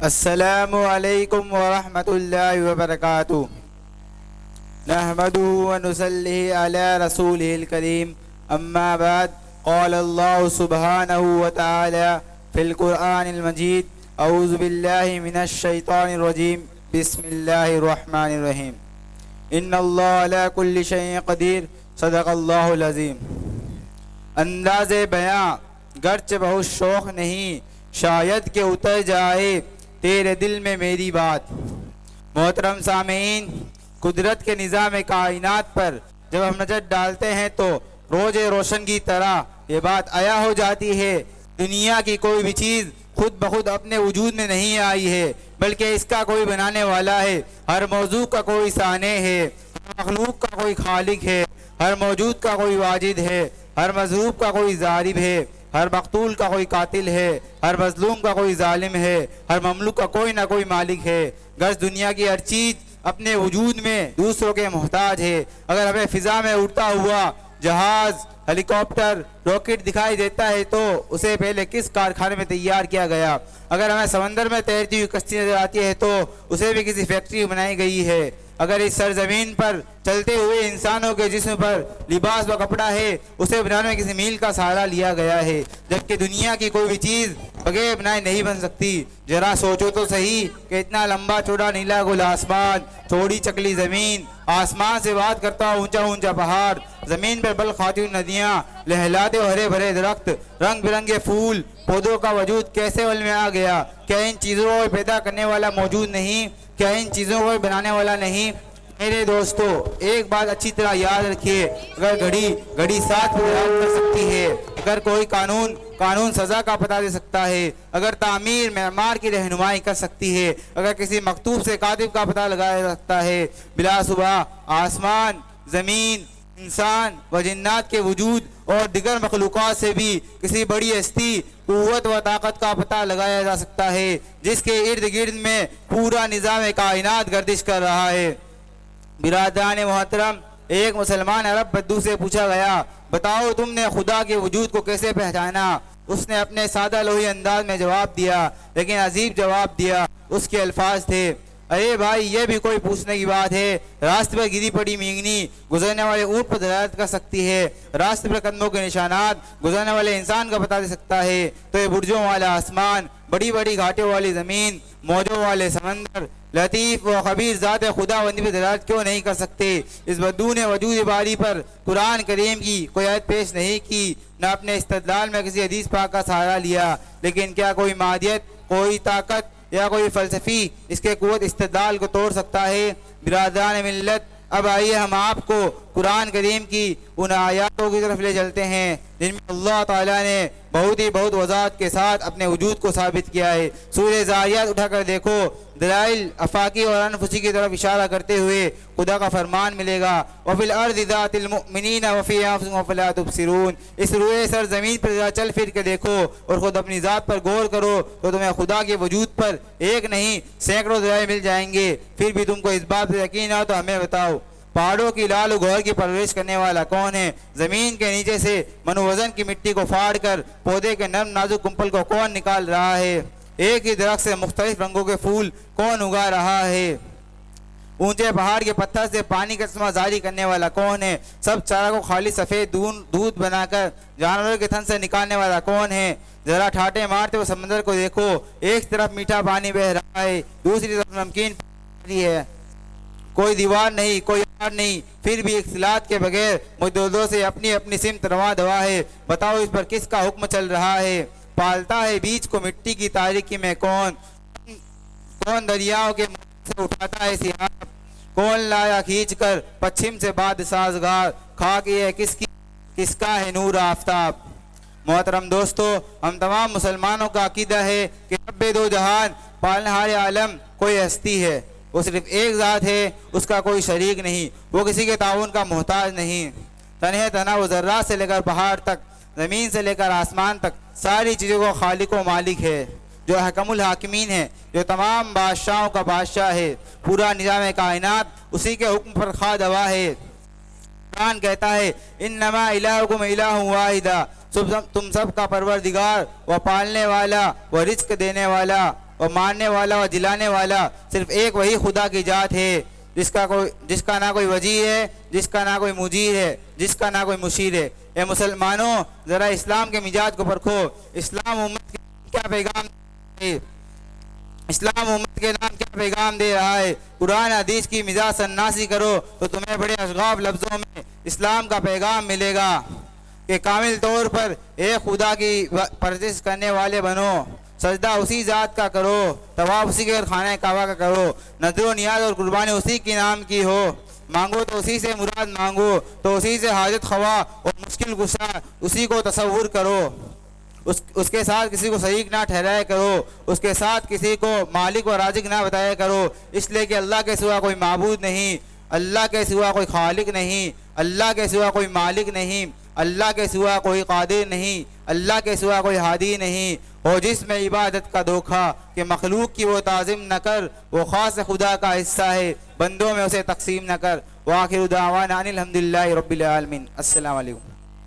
السلام علیکم ورحمۃ اللہ وبرکاتہ نحمده ونصلی علی رسولہ الکریم اما بعد قال اللہ سبحانہ وتعالی فی القرآن المجید اعوذ باللہ من الشیطان الرجیم بسم اللہ الرحمن الرحیم ان اللہ علی کل شیء قدیر صدق اللہ العظیم۔ انداز بیاں گرچہ بہت شوق نہیں، شاید کہ اتر جائے تیرے دل میں میری بات۔ محترم سامعین، قدرت کے نظام کائنات پر جب ہم نظر ڈالتے ہیں تو روز روشن کی طرح یہ بات عیاں ہو جاتی ہے، دنیا کی کوئی بھی چیز خود بخود اپنے وجود میں نہیں آئی ہے، بلکہ اس کا کوئی بنانے والا ہے۔ ہر موضوع کا کوئی صانع ہے، ہر مخلوق کا کوئی خالق ہے، ہر موجود کا کوئی واجد ہے، ہر مظلوم کا کوئی ضارب ہے، ہر مقتول کا کوئی قاتل ہے، ہر مظلوم کا کوئی ظالم ہے، ہر مملوک کا کوئی نہ کوئی مالک ہے۔ گرچہ دنیا کی ہر چیز اپنے وجود میں دوسروں کے محتاج ہے۔ اگر ہمیں فضا میں اڑتا ہوا جہاز، ہیلی کاپٹر، راکٹ دکھائی دیتا ہے تو اسے پہلے کس کارخانے میں تیار کیا گیا؟ اگر ہمیں سمندر میں تیرتی ہوئی کشتی نظر آتی ہے تو اسے بھی کسی فیکٹری میں بنائی گئی ہے۔ اگر اس سرزمین پر چلتے ہوئے انسانوں کے جسم پر لباس و کپڑا ہے، اسے بنانے میں کسی میل کا سہارا لیا گیا ہے، جبکہ دنیا کی کوئی بھی چیز بغیر بنائے نہیں بن سکتی۔ ذرا سوچو تو صحیح کہ اتنا لمبا چوڑا نیلا گل آسمان، چوڑی چکلی زمین، آسمان سے بات کرتا اونچا اونچا پہاڑ، زمین پر بل کھاتی ہوئی ندیاں، لہلاتے ہرے بھرے درخت، رنگ برنگے پھول پودوں کا وجود کیسے عمل میں آ گیا؟ کیا ان چیزوں کو پیدا کرنے والا موجود نہیں؟ کیا ان چیزوں کو بنانے والا نہیں؟ میرے دوستو، ایک بات اچھی طرح یاد رکھیے، اگر گھڑی ساتھ کر سکتی ہے، اگر کوئی قانون سزا کا پتہ دے سکتا ہے، اگر تعمیر معمار کی رہنمائی کر سکتی ہے، اگر کسی مکتوب سے کاتب کا پتہ لگایا جا سکتا ہے، بلا صبح آسمان، زمین، انسان و جنات کے وجود اور دیگر مخلوقات سے بھی کسی بڑی ہستی، قوت و طاقت کا پتہ لگایا جا سکتا ہے جس کے ارد گرد میں پورا نظام کائنات گردش کر رہا ہے۔ برادران محترم، ایک مسلمان عرب بدو سے پوچھا گیا، بتاؤ تم نے خدا کے وجود کو کیسے پہچانا؟ اس نے اپنے سادہ لوہی انداز میں جواب دیا، لیکن عجیب جواب دیا۔ اس کے الفاظ تھے، ارے بھائی، یہ بھی کوئی پوچھنے کی بات ہے؟ راستے پر گری پڑی مینگنی گزرنے والے اونٹ پر دلالت کر سکتی ہے، راستے پر قدموں کے نشانات گزرنے والے انسان کا بتا دے سکتا ہے، تو یہ برجوں والا آسمان، بڑی بڑی گھاٹیوں والی زمین، موجوں والے سمندر، لطیف و خبیر ذات خدا بندی پر دلالت کیوں نہیں کر سکتے؟ اس بدو نے وجود باری پر قرآن کریم کی کوئی آیت پیش نہیں کی، نہ اپنے استدلال میں کسی حدیث پاک کا سہارا لیا، لیکن کیا کوئی مادیت، کوئی طاقت یا کوئی فلسفی اس کے قوت استدلال کو توڑ سکتا ہے؟ برادران ملت، اب آئیے ہم آپ کو قرآن کریم کی ان آیاتوں کی طرف لے چلتے ہیں جن میں اللہ تعالیٰ نے بہت وضاحت کے ساتھ اپنے وجود کو ثابت کیا ہے۔ سورہ زاریات اٹھا کر دیکھو، دلائل افاقی اور انفسی کی طرف اشارہ کرتے ہوئے خدا کا فرمان ملے گا، وَفِي الْأَرْضِ ذَاتِ الْمُؤْمِنِينَ وَفِي أَنفُسِكُمْ أَفَلَا تُبْصِرُونَ۔ اس روئے سر زمین پر ذرا چل پھر کے دیکھو اور خود اپنی ذات پر غور کرو تو تمہیں خدا کے وجود پر ایک نہیں سینکڑوں دلائل مل جائیں گے۔ پھر بھی تم کو اس بات پر یقین ہو تو ہمیں بتاؤ، پہاڑوں کی لال و گوہر کی پرورش کرنے والا کون ہے؟ زمین کے نیچے سے منوزن کی مٹی کو پھاڑ کر پودے کے نرم نازک کمپل کو کون نکال رہا ہے؟ ایک ہی درخت سے مختلف رنگوں کے پھول کون اگا رہا ہے؟ اونچے پہاڑ کے پتھر سے پانی کا چشمہ جاری کرنے والا کون ہے؟ سب چارہ کو خالص سفید دودھ بنا کر جانوروں کے تھن سے نکالنے والا کون ہے؟ ذرا ٹھاٹے مارتے ہوئے سمندر کو دیکھو، ایک طرف میٹھا پانی بہ رہا ہے، دوسری طرف نمکین پانی ہے، کوئی دیوار نہیں، کوئی آر نہیں، پھر بھی اختلاط کے بغیر مددوں سے اپنی اپنی سمت رواں دوا ہے۔ بتاؤ اس پر کس کا حکم چل رہا ہے؟ پالتا ہے بیج کو مٹی کی تاریکی میں کون دریاؤں کے منہ سے اٹھاتا ہے سیاب، کون لایا کھینچ کر پچھم سے باد سازگار، خاک یہ کس کا ہے نور آفتاب۔ محترم دوستو، ہم تمام مسلمانوں کا عقیدہ ہے کہ رب دو جہان پالنہار عالم کوئی ہستی ہے، وہ صرف ایک ذات ہے، اس کا کوئی شریک نہیں، وہ کسی کے تعاون کا محتاج نہیں۔ تنہے تنہا وہ ذرات سے لے کر پہاڑ تک، زمین سے لے کر آسمان تک ساری چیزوں کو خالق و مالک ہے، جو حکم الحاکمین ہے، جو تمام بادشاہوں کا بادشاہ ہے، پورا نظام کائنات اسی کے حکم پر خواہ دوا ہے۔ قرآن کہتا ہے، انما الہکم الہ واحد، تم سب کا پروردگار و پالنے والا و رزق دینے والا اور مارنے والا اور جلانے والا صرف ایک وہی خدا کی ذات ہے، جس کا نہ کوئی وجی ہے، جس کا نہ کوئی مجیر ہے، جس کا نہ کوئی مشیر ہے۔ اے مسلمانوں، ذرا اسلام کے مزاج کو پرکھو۔ اسلام امت کے کیا پیغام ہے؟ اسلام امت کے نام کیا پیغام دے رہا ہے؟ قرآن حدیث کی مزاج سناسی کرو تو تمہیں بڑے اشغاف لفظوں میں اسلام کا پیغام ملے گا کہ کامل طور پر ایک خدا کی پرستش کرنے والے بنو، سجدہ اسی ذات کا کرو، طواف اسی کے خانہ کعبہ کا کرو، نذر و نیاز اور قربانی اسی کے نام کی ہو، مانگو تو اسی سے مراد مانگو، تو اسی سے حاجت خواہ اور مشکل کشا اسی کو تصور کرو، اس کے ساتھ کسی کو شریک نہ ٹھہرایا کرو، اس کے ساتھ کسی کو مالک و رازق نہ بتایا کرو، اس لیے کہ اللہ کے سوا کوئی معبود نہیں، اللہ کے سوا کوئی خالق نہیں، اللہ کے سوا کوئی مالک نہیں، اللہ کے سوا کوئی قادر نہیں، اللہ کے سوا کوئی ہادی نہیں۔ اور جس میں عبادت کا دھوکہ کہ مخلوق کی وہ تعظیم نہ کر، وہ خاص خدا کا حصہ ہے، بندوں میں اسے تقسیم نہ کر۔ وآخر دعوانا ان الحمدللہ رب العالمین۔ السلام علیکم۔